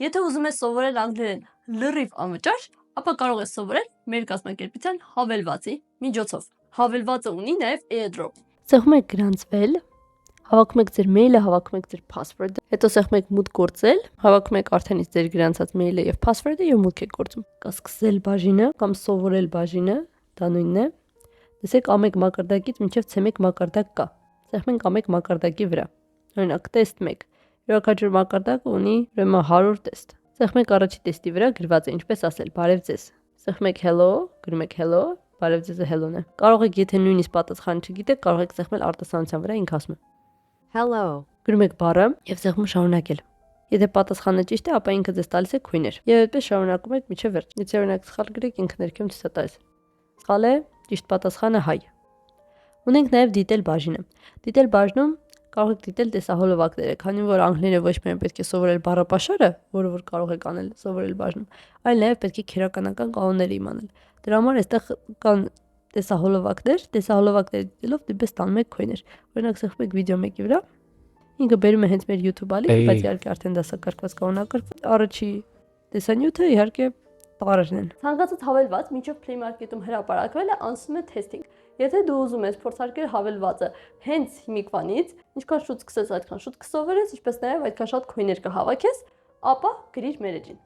Եթե ուզում ես սովորել անգլերեն լրիվ անվճար, ապա կարող ես սովորել մեր կազմակերպության հավելվածի միջոցով։ Հավելվածը ունի նաև airdrop։ Սեղմում եք գրանցվել, հավաքում եք ձեր մեյլը, հավաքում եք ձեր password-ը, հետո սեղմում եք մուտք գործել, հավաքում եք արդեն ձեր գրանցած մեյլը եւ password-ը եւ մուտք եք գործում։ Կա սկսել բաժինը կամ սովորել բաժինը, դա նույնն է։ Տեսեք ամեկ մակարդակից մինչև C1 մակարդակ կա։ Սեղմենք ամեկ մակարդակի վրա։ Օրինակ test 1։ Յուրաքանչյուր մակարդակը ունի ուրեմն 100 տեստ։ Սեղմենք առաջի տեստի վրա գրված է ինչպես ասել բարև ձեզ։ Սեղմենք hello, գրում եք hello, բարև ձեզը hello-ն է։ Կարող եք եթե նույնիսկ պատասխանը չգիտեք, կարող եք սեղմել արտասանության վրա, ինքը ասում է hello։ Գրում եք բառը եւ սեղմում շարունակել։ Եթե պատասխանը ճիշտ է, ապա ինքը ձեզ տալիս է քույներ։ Եվ այդպես շարունակում եք մինչև վերջ։ Եթե օրինակ սխալ գրեք, ինքը ներքևում ցույց է տալիս։ Սխալ է, ճիշտ պատասխանը հայ։ Ունենք նաև դիտել բաժինը։ Դիտել բաժնում կարող եք դիտել տեսահոլովակները, քանի որ անգլերենը ոչ միայն պետք է սովորել բառապաշարը, որը որ կարող եք անել սովորել բաժնում, այլ նաև պետք է քերականական կանոնները իմանալ։ Դրա համար այստեղ կան տեսահոլովակները դիտելով դիպես տանում եք քույներ։ Օրինակ սեղմում եք վիդեո մեկի վրա, ինքը բերում է հենց մեր YouTube ալիք, բայց իհարկե արդեն դասակարգված կանոնակարգված։ Առաջի տեսանյութը իհարկե տառերն են։ Ցանկացած հավելված մինչև Play Market-ում հրապարակվելը անցնում է testing։ Եթե դու ուզում ես փորձարկել հավելվածը հենց հիմիկվանից, ինչքան շուտ սկսես, այդքան շուտ կսովորես, ինչպես նաև այդքան շատ քույներ կհավաքես, ապա գրիր մեր էջին։